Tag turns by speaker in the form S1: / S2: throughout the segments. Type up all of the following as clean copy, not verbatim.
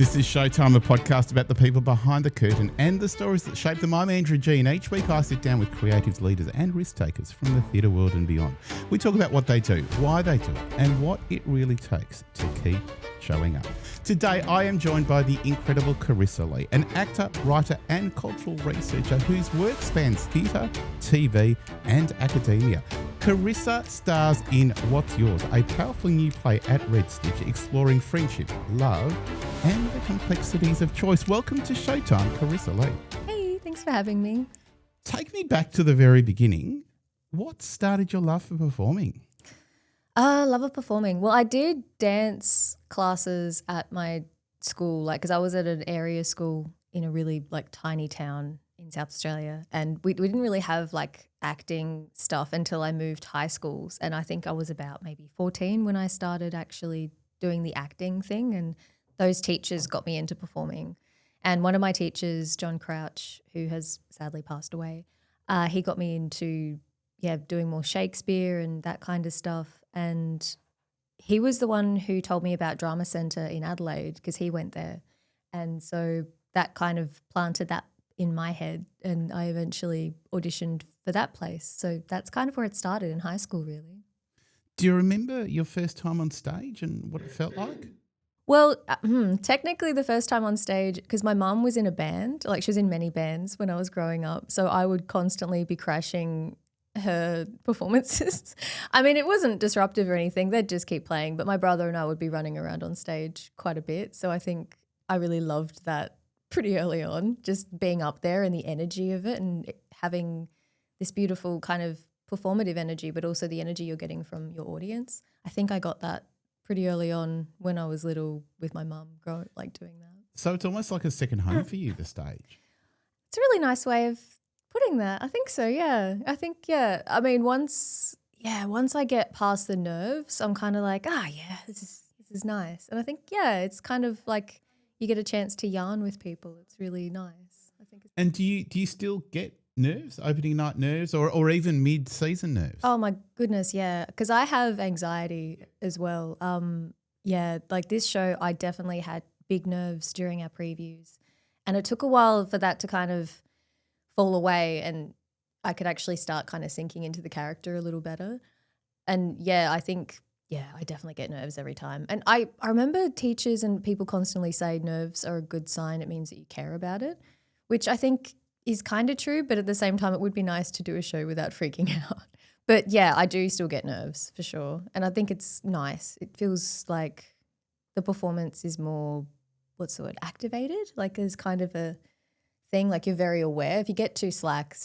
S1: This is Showtime, a podcast about the people behind the curtain and the stories that shape them. I'm Andrew G, and each week I sit down with creatives, leaders and risk takers from the theatre world and beyond. We talk about what they do, why they do it, and what it really takes to keep showing up. Today I am joined by the incredible Carissa Lee, an actor, writer and cultural researcher whose work spans theatre, TV and academia. Carissa stars in What's Yours, a powerful new play at Red Stitch exploring friendship, love and the complexities of choice. Welcome to Showtime, Carissa Lee.
S2: Hey, thanks for having me.
S1: Take me back to the very beginning. What started your love for performing?
S2: Love of performing. Well, I did dance classes at my school, because I was at an area school in a really tiny town in South Australia, and we didn't really have acting stuff until I moved high schools, and I think I was about maybe 14 when I started actually doing the acting thing, and those teachers got me into performing. And one of my teachers, John Crouch, who has sadly passed away, he got me into doing more Shakespeare and that kind of stuff. And he was the one who told me about Drama Centre in Adelaide because he went there. And so that kind of planted that in my head, and I eventually auditioned for that place. So that's kind of where it started in high school, really.
S1: Do you remember your first time on stage and what it felt like?
S2: Well, technically the first time on stage, because my mum was in a band, she was in many bands when I was growing up. So I would constantly be crashing her performances. I mean, it wasn't disruptive or anything. They'd just keep playing. But my brother and I would be running around on stage quite a bit. So I think I really loved that pretty early on, just being up there and the energy of it and having this beautiful kind of performative energy, but also the energy you're getting from your audience. I think I got that pretty early on when I was little with my mum doing that.
S1: So it's almost like a second home for you, the stage.
S2: It's a really nice way of putting that. I think so, yeah. I mean, once I get past the nerves, I'm kind of this is nice. And I think, it's kind of like you get a chance to yarn with people. It's really nice. I think.
S1: And do you still get nerves, opening night nerves or even mid-season nerves?
S2: Oh my goodness, yeah, because I have anxiety as well. This show, I definitely had big nerves during our previews, and it took a while for that to kind of fall away and I could actually start kind of sinking into the character a little better. And I think I definitely get nerves every time. And I remember teachers and people constantly say nerves are a good sign. It means that you care about it, which I think is kind of true, but at the same time it would be nice to do a show without freaking out. But I do still get nerves for sure. And I think it's nice. It feels like the performance is more, activated? There's kind of a thing, you're very aware. If you get too slack,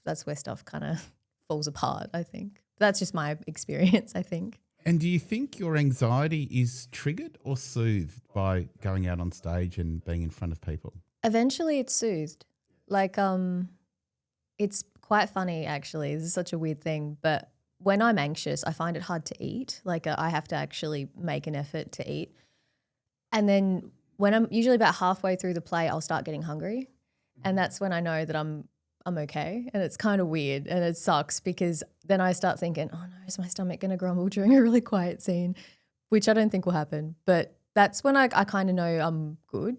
S2: that's where stuff kind of falls apart, I think. That's just my experience, I think.
S1: And do you think your anxiety is triggered or soothed by going out on stage and being in front of people?
S2: Eventually it's soothed. It's quite funny actually. This is such a weird thing, but when I'm anxious, I find it hard to eat. I have to actually make an effort to eat. And then when I'm usually about halfway through the play, I'll start getting hungry. And that's when I know that I'm okay. And it's kind of weird and it sucks because then I start thinking, oh no, is my stomach going to grumble during a really quiet scene, which I don't think will happen. But that's when I kind of know I'm good.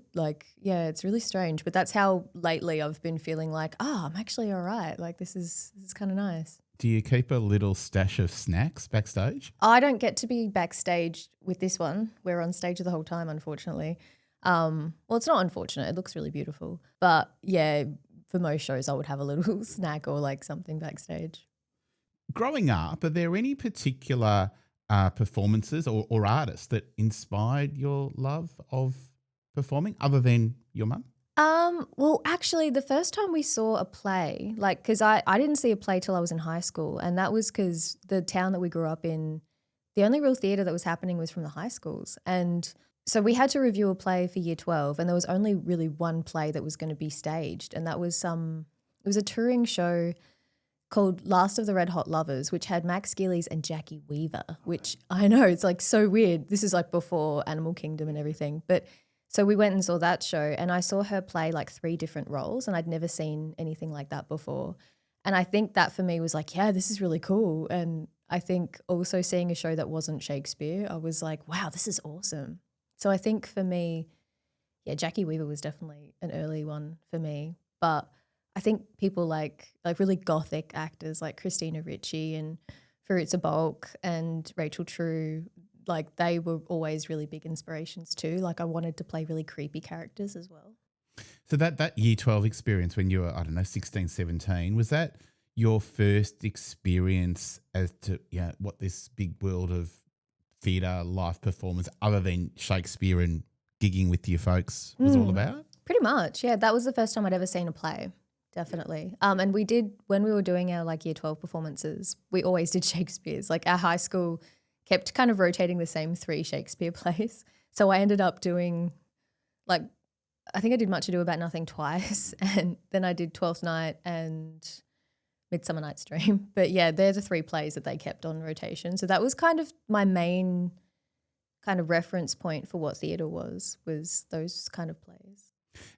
S2: It's really strange. But that's how lately I've been feeling I'm actually all right. This is kind of nice.
S1: Do you keep a little stash of snacks backstage?
S2: I don't get to be backstage with this one. We're on stage the whole time, unfortunately. It's not unfortunate. It looks really beautiful. But for most shows I would have a little snack or something backstage.
S1: Growing up, are there any particular performances or artists that inspired your love of performing other than your mum?
S2: Well, actually, the first time we saw a play, because I didn't see a play till I was in high school, and that was because the town that we grew up in, the only real theatre that was happening was from the high schools. And so we had to review a play for year 12, and there was only really one play that was going to be staged, and that was it was a touring show called Last of the Red Hot Lovers, which had Max Gillies and Jackie Weaver, which I know, it's so weird. This is before Animal Kingdom and everything. But so we went and saw that show, and I saw her play 3 different roles, and I'd never seen anything like that before. And I think that for me was this is really cool. And I think also seeing a show that wasn't Shakespeare, I was wow, this is awesome. So I think for me, Jackie Weaver was definitely an early one for me. But I think people like really gothic actors like Christina Ricci and Fairuza Balk and Rachel True, like they were always really big inspirations too. Like I wanted to play really creepy characters as well.
S1: So that year 12 experience when you were, I don't know, 16, 17, was that your first experience as to what this big world of theatre, live performance, other than Shakespeare and gigging with your folks was all about?
S2: Pretty much, yeah. That was the first time I'd ever seen a play, definitely. And we did, when we were doing our like year 12 performances, we always did Shakespeare's. Like our high school kept kind of rotating the same 3 Shakespeare plays. So I ended up doing like, I think I did Much Ado About Nothing twice, and then I did Twelfth Night and Midsummer Night's Dream. But yeah, they're the 3 plays that they kept on rotation. So that was kind of my main kind of reference point for what theatre was those kind of plays.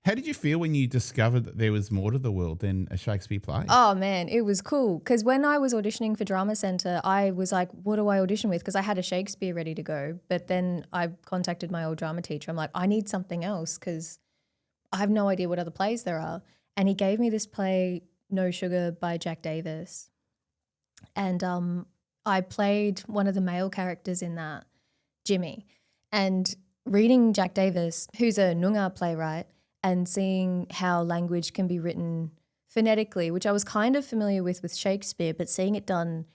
S1: How did you feel when you discovered that there was more to the world than a Shakespeare play?
S2: Oh man, it was cool. Because when I was auditioning for Drama Centre, I was like, what do I audition with? Because I had a Shakespeare ready to go. But then I contacted my old drama teacher. I'm like, I need something else because I have no idea what other plays there are. And he gave me this play, No Sugar by Jack Davis. And I played one of the male characters in that, Jimmy. And reading Jack Davis, who's a Noongar playwright, and seeing how language can be written phonetically, which I was kind of familiar with Shakespeare, but seeing it done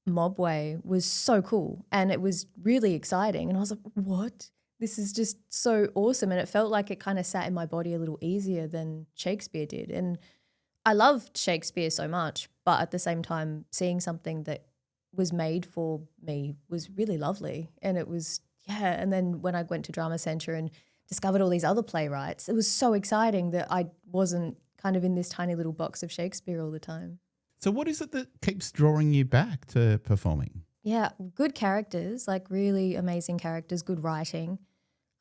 S2: mob way was so cool. And it was really exciting. And I was like, what? This is just so awesome. And it felt like it kind of sat in my body a little easier than Shakespeare did. And I loved Shakespeare so much, but at the same time, seeing something that was made for me was really lovely. And it was, and then when I went to Drama Centre and discovered all these other playwrights, it was so exciting that I wasn't kind of in this tiny little box of Shakespeare all the time.
S1: So what is it that keeps drawing you back to performing?
S2: Yeah, good characters, like really amazing characters, good writing.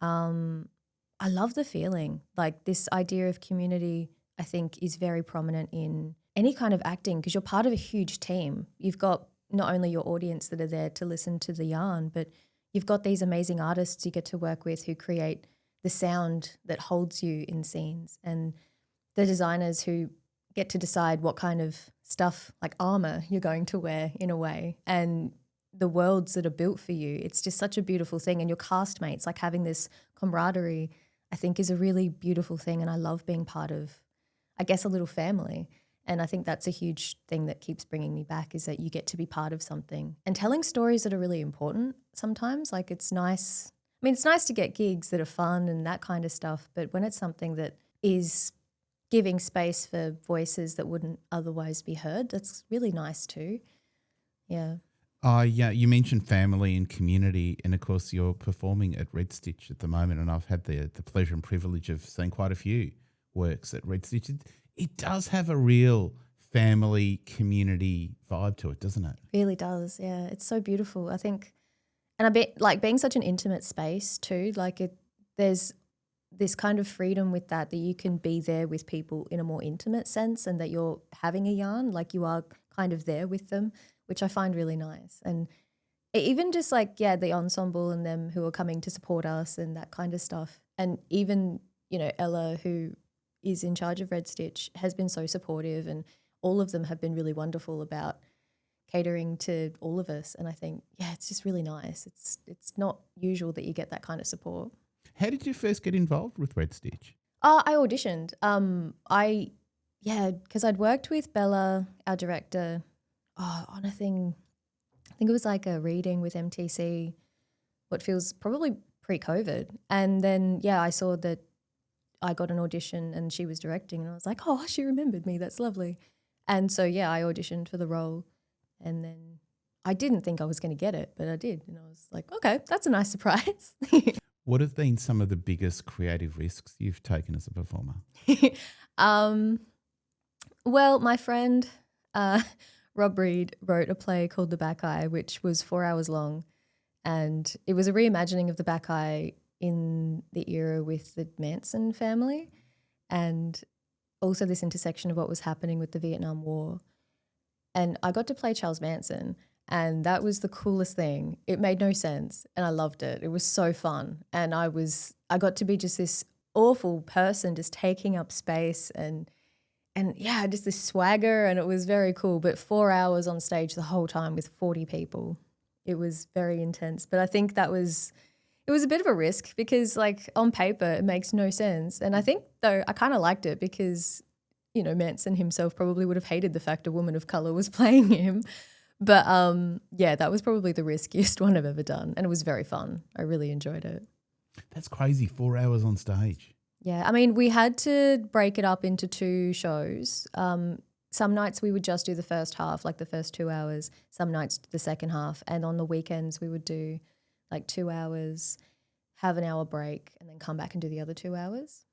S2: I love the feeling. Like this idea of community, I think, is very prominent in any kind of acting because you're part of a huge team. You've got not only your audience that are there to listen to the yarn, but you've got these amazing artists you get to work with who create the sound that holds you in scenes, and the designers who get to decide what kind of stuff like armor you're going to wear in a way, and the worlds that are built for you. It's just such a beautiful thing. And your castmates, like having this camaraderie, I think is a really beautiful thing. And I love being part of, I guess, a little family. And I think that's a huge thing that keeps bringing me back is that you get to be part of something and telling stories that are really important sometimes. Like it's nice. I mean, it's nice to get gigs that are fun and that kind of stuff. But when it's something that is giving space for voices that wouldn't otherwise be heard, that's really nice too. Yeah.
S1: You mentioned family and community, and of course you're performing at Red Stitch at the moment, and I've had the pleasure and privilege of seeing quite a few works at Red Stitch. It does have a real family community vibe to it, doesn't it?
S2: It really does, yeah. It's so beautiful, I think. And I bet, like, being such an intimate space too, like there's this kind of freedom with that you can be there with people in a more intimate sense and that you're having a yarn, like you are kind of there with them, which I find really nice. And even just like, the ensemble and them who are coming to support us and that kind of stuff. And even, Ella, who is in charge of Red Stitch, has been so supportive, and all of them have been really wonderful about catering to all of us. And I think, it's just really nice. It's not usual that you get that kind of support.
S1: How did you first get involved with Red Stitch?
S2: I auditioned. Because I'd worked with Bella, our director, on a thing, I think it was like a reading with MTC, what feels probably pre-COVID. And then, I saw that I got an audition and she was directing, and I was like, oh, she remembered me. That's lovely. And so, I auditioned for the role, and then I didn't think I was going to get it, but I did. And I was like, okay, that's a nice surprise.
S1: What have been some of the biggest creative risks you've taken as a performer?
S2: Well, my friend Rob Reed wrote a play called The Back Eye, which was 4 hours long, and it was a reimagining of the Back Eye in the era with the Manson family, and also this intersection of what was happening with the Vietnam War. And I got to play Charles Manson, and that was the coolest thing. It made no sense, and I loved it. It was so fun, and I got to be just this awful person just taking up space and yeah, just this swagger, and it was very cool. But 4 hours on stage the whole time with 40 people, it was very intense. But I think it was a bit of a risk because like on paper it makes no sense. And I think though I kind of liked it because, you know, Manson himself probably would have hated the fact a woman of color was playing him. But yeah, that was probably the riskiest one I've ever done. And it was very fun. I really enjoyed it.
S1: That's crazy, 4 hours on stage.
S2: Yeah, I mean, we had to break it up into 2 shows. Some nights we would just do the first half, like the first 2 hours. Some nights the second half. And on the weekends we would do like 2 hours, have an hour break, and then come back and do the other 2 hours.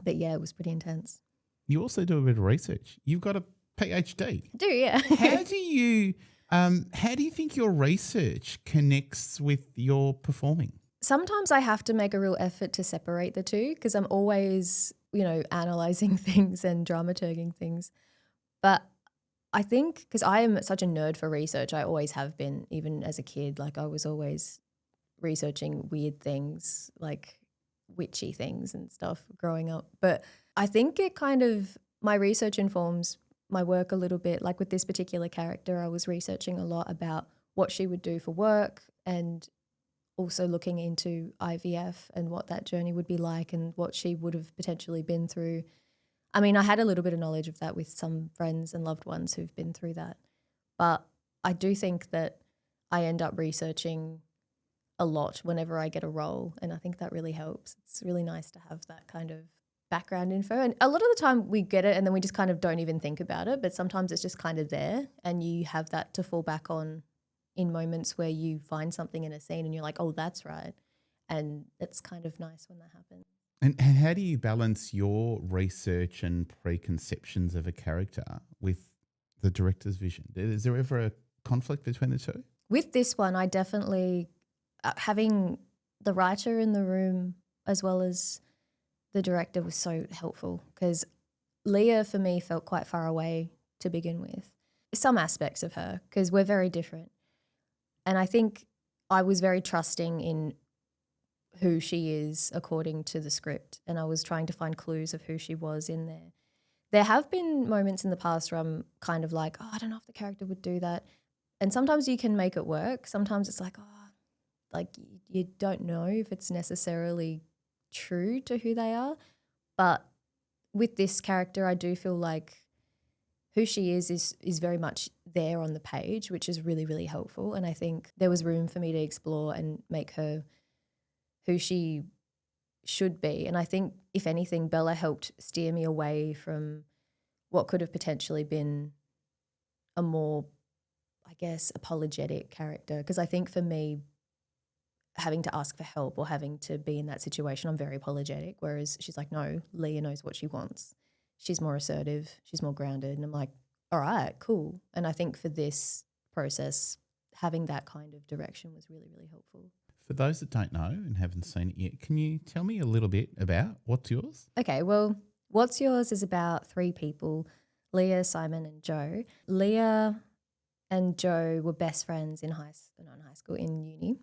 S2: But yeah, it was pretty intense.
S1: You also do a bit of research. You've got a PhD.
S2: I do, yeah.
S1: How do you think your research connects with your performing?
S2: Sometimes I have to make a real effort to separate the two because I'm always, you know, analysing things and dramaturging things. But I think because I am such a nerd for research, I always have been, even as a kid. Like I was always researching weird things, like witchy things and stuff growing up. But I think my research informs my work a little bit. Like with this particular character, I was researching a lot about what she would do for work and also looking into IVF and what that journey would be like and what she would have potentially been through. I mean, I had a little bit of knowledge of that with some friends and loved ones who've been through that. But I do think that I end up researching a lot whenever I get a role, and I think that really helps. It's really nice to have that kind of background info. And a lot of the time we get it and then we just kind of don't even think about it, but sometimes it's just kind of there and you have that to fall back on in moments where you find something in a scene and you're like, oh, that's right. And it's kind of nice when that happens.
S1: And how do you balance your research and preconceptions of a character with the director's vision? Is there ever a conflict between the two?
S2: With this one, I definitely, having the writer in the room as well as the director was so helpful because Leah for me felt quite far away to begin with. Some aspects of her because we're very different. And I think I was very trusting in who she is according to the script, and I was trying to find clues of who she was in there. There have been moments in the past where I'm kind of like, oh, I don't know if the character would do that. And sometimes you can make it work. Sometimes it's like, oh, like you don't know if it's necessarily true to who they are. But with this character, I do feel like who she is very much there on the page, which is really, really helpful. And I think there was room for me to explore and make her who she should be. And I think, if anything, Bella helped steer me away from what could have potentially been a more, I guess, apologetic character. Because I think for me, having to ask for help or having to be in that situation, I'm very apologetic. Whereas she's like, no, Leah knows what she wants. She's more assertive. She's more grounded. And I'm like, all right, cool. And I think for this process, having that kind of direction was really, really helpful.
S1: For those that don't know and haven't seen it yet, can you tell me a little bit about What's Yours?
S2: Okay, well, What's Yours is about 3 people, Leah, Simon and Joe. Leah and Joe were best friends in in uni.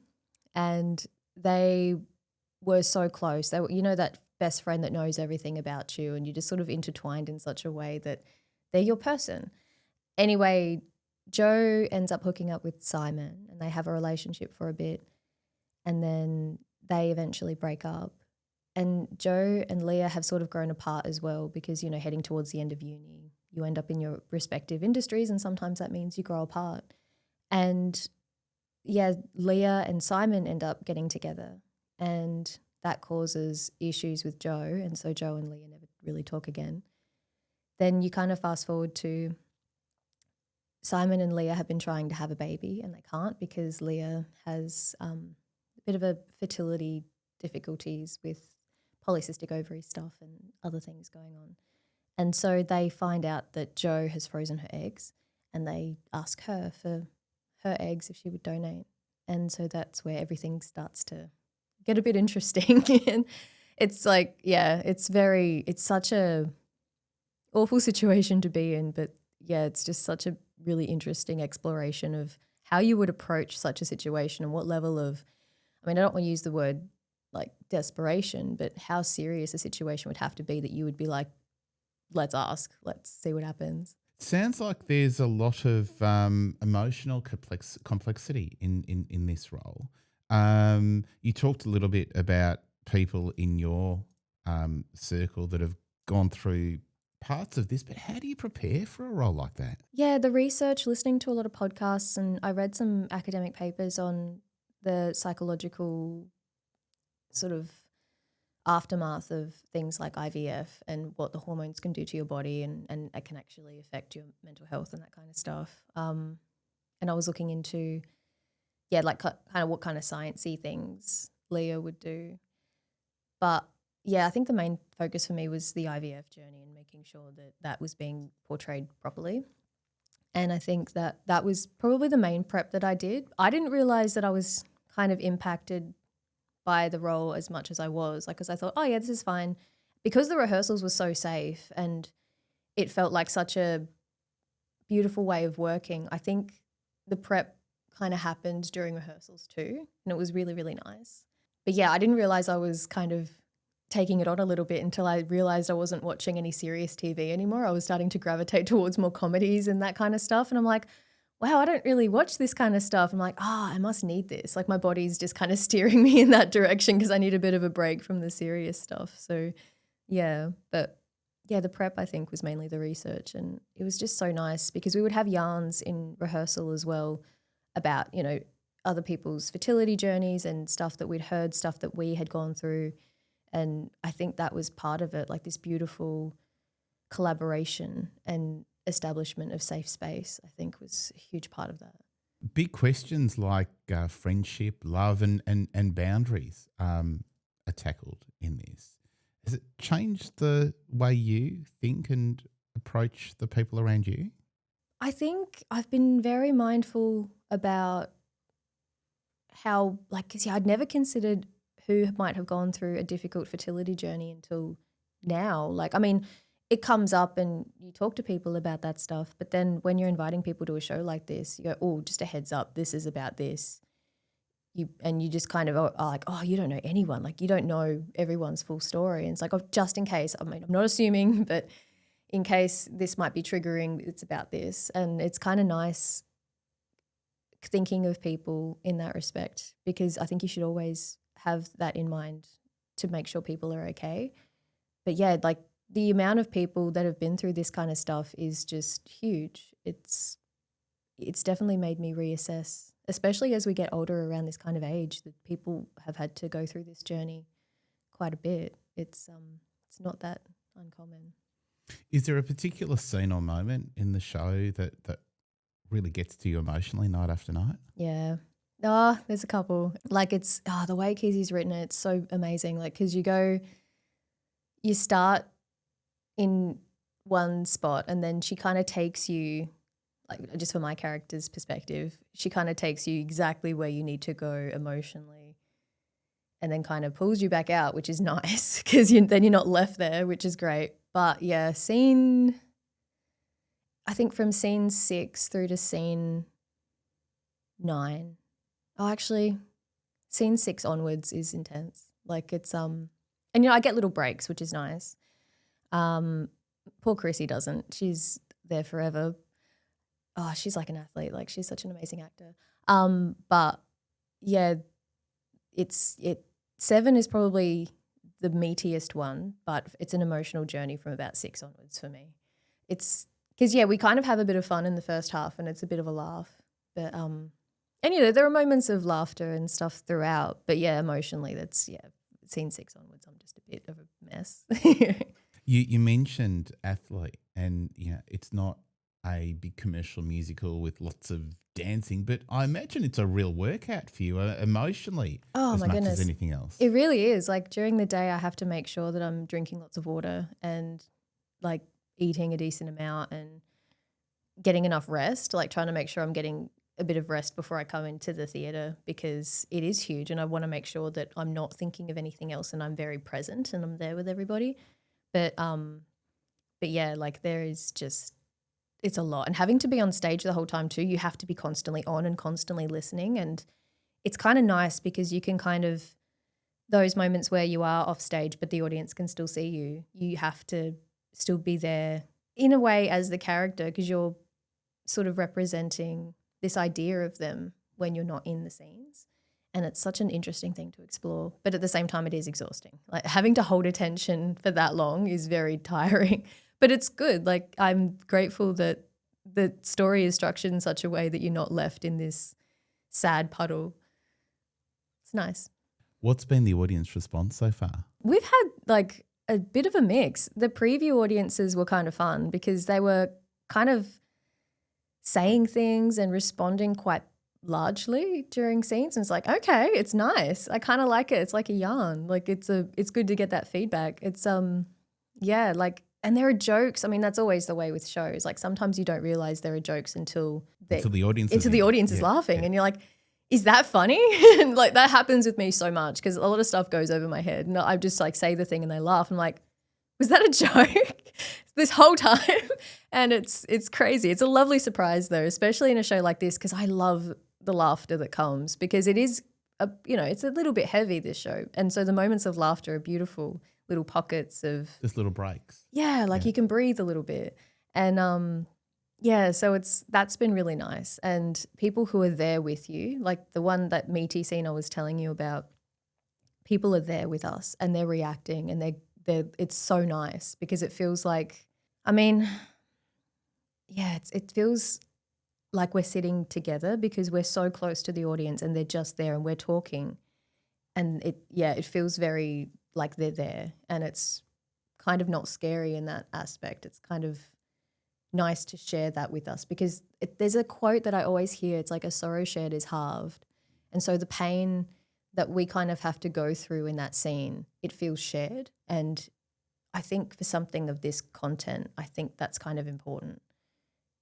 S2: And they were so close. They were, you know, that best friend that knows everything about you and you just sort of intertwined in such a way that they're your person. Anyway, Joe ends up hooking up with Simon and they have a relationship for a bit and then they eventually break up. And Joe and Leah have sort of grown apart as well because, you know, heading towards the end of uni, you end up in your respective industries and sometimes that means you grow apart. And yeah, Leah and Simon end up getting together and that causes issues with Joe, and so Joe and Leah never really talk again. Then you kind of fast forward to Simon and Leah have been trying to have a baby and they can't because Leah has a bit of a fertility difficulties with polycystic ovary stuff and other things going on. And so they find out that Joe has frozen her eggs and they ask her for her eggs if she would donate. And so that's where everything starts to get a bit interesting. And it's like, yeah, it's such a awful situation to be in. But yeah, it's just such a really interesting exploration of how you would approach such a situation and what level of, I mean, I don't want to use the word like desperation, but how serious a situation would have to be that you would be like, let's ask, let's see what happens.
S1: Sounds like there's a lot of emotional complexity in this role. You talked a little bit about people in your circle that have gone through parts of this, but how do you prepare for a role like that?
S2: Yeah, the research, listening to a lot of podcasts, and I read some academic papers on the psychological sort of aftermath of things like IVF and what the hormones can do to your body, and it can actually affect your mental health and that kind of stuff. And I was looking into, like kind of what kind of sciencey things Leah would do. But yeah, I think the main focus for me was the IVF journey and making sure that that was being portrayed properly. And I think that that was probably the main prep that I did. I didn't realize that I was kind of impacted by the role as much as I was, like, because I thought, oh yeah, this is fine, because the rehearsals were so safe and it felt like such a beautiful way of working. I think the prep kind of happened during rehearsals too, and it was really, really nice. But yeah, I didn't realize I was kind of taking it on a little bit until I realized I wasn't watching any serious TV anymore. I was starting to gravitate towards more comedies and that kind of stuff, and I'm like, wow, I don't really watch this kind of stuff. I'm like, I must need this. Like my body's just kind of steering me in that direction because I need a bit of a break from the serious stuff. So yeah, but yeah, the prep I think was mainly the research, and it was just so nice because we would have yarns in rehearsal as well about, other people's fertility journeys and stuff that we'd heard, stuff that we had gone through. And I think that was part of it, like this beautiful collaboration and establishment of safe space, I think was a huge part of that.
S1: Big questions like friendship, love and boundaries are tackled in this. Has it changed the way you think and approach the people around you?
S2: I think I've been very mindful about how, like, because I'd never considered who might have gone through a difficult fertility journey until now. Like, I mean, it comes up and you talk to people about that stuff, but then when you're inviting people to a show like this, you go, oh, just a heads up, this is about this. You just kind of are like, oh, you don't know anyone. Like, you don't know everyone's full story. And it's like, oh, just in case, I mean, I'm not assuming, but in case this might be triggering, it's about this. And it's kind of nice thinking of people in that respect, because I think you should always have that in mind to make sure people are okay. But yeah, like the amount of people that have been through this kind of stuff is just huge. It's definitely made me reassess, especially as we get older around this kind of age, that people have had to go through this journey quite a bit. It's not that uncommon.
S1: Is there a particular scene or moment in the show that really gets to you emotionally night after night?
S2: Yeah. There's a couple. Like it's the way Kizzy's written it, it's so amazing. Like, because you start in one spot and then she kind of takes you, like just from my character's perspective, she kind of takes you exactly where you need to go emotionally and then kind of pulls you back out, which is nice because then you're not left there, which is great. But yeah, I think from scene 6 through to scene 9. Oh, actually, scene 6 onwards is intense. Like it's and I get little breaks, which is nice. Poor Carissa doesn't. She's there forever. Oh, she's like an athlete. Like she's such an amazing actor. But yeah, 7 is probably the meatiest one, but it's an emotional journey from about 6 onwards for me. It's because we kind of have a bit of fun in the first half and it's a bit of a laugh, but and there are moments of laughter and stuff throughout, but yeah, emotionally scene 6 onwards, I'm just a bit of a mess.
S1: You mentioned athlete, and it's not a big commercial musical with lots of dancing, but I imagine it's a real workout for you emotionally as much as anything else.
S2: It really is. Like during the day I have to make sure that I'm drinking lots of water and like eating a decent amount and getting enough rest, like trying to make sure I'm getting a bit of rest before I come into the theatre, because it is huge and I want to make sure that I'm not thinking of anything else and I'm very present and I'm there with everybody. But yeah, like there is just, it's a lot. And having to be on stage the whole time too, you have to be constantly on and constantly listening. And it's kind of nice because you can kind of those moments where you are off stage but the audience can still see you, you have to still be there in a way as the character because you're sort of representing this idea of them when you're not in the scenes. And it's such an interesting thing to explore. But at the same time, it is exhausting. Like having to hold attention for that long is very tiring. But it's good. Like I'm grateful that the story is structured in such a way that you're not left in this sad puddle. It's nice.
S1: What's been the audience response so far?
S2: We've had like a bit of a mix. The preview audiences were kind of fun because they were kind of saying things and responding quite largely during scenes. And it's like, okay, it's nice. I kind of like it. It's like a yarn. Like it's good to get that feedback. It's yeah, like, and there are jokes. I mean, that's always the way with shows. Like sometimes you don't realize there are jokes until
S1: the audience
S2: is laughing and you're like, is that funny? And like that happens with me so much because a lot of stuff goes over my head. And I just like say the thing and they laugh. I'm like, was that a joke this whole time? And it's crazy. It's a lovely surprise though, especially in a show like this because I love the laughter that comes because it is, it's a little bit heavy, this show. And so the moments of laughter are beautiful little pockets of.
S1: Just little breaks.
S2: Yeah, like you can breathe a little bit. And yeah, so that's been really nice. And people who are there with you, like the one that meaty scene I was telling you about, people are there with us and they're reacting and it's so nice because it feels like, I mean, yeah, it feels like we're sitting together because we're so close to the audience and they're just there and we're talking. And it feels very like they're there and it's kind of not scary in that aspect. It's kind of nice to share that with us because there's a quote that I always hear. It's like a sorrow shared is halved. And so the pain that we kind of have to go through in that scene, it feels shared. And I think for something of this content, I think that's kind of important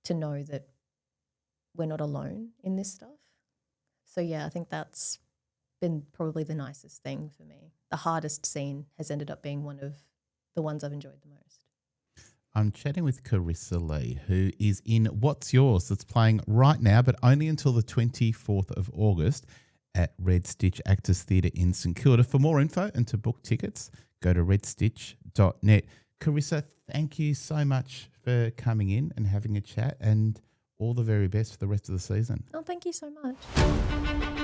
S2: to know that we're not alone in this stuff. So yeah, I think that's been probably the nicest thing for me. The hardest scene has ended up being one of the ones I've enjoyed the most.
S1: I'm chatting with Carissa Lee, who is in What's Yours that's playing right now, but only until the 24th of August at Red Stitch Actors Theatre in St Kilda. For more info and to book tickets, go to redstitch.net. Carissa, thank you so much for coming in and having a chat and all the very best for the rest of the season.
S2: Oh, thank you so much.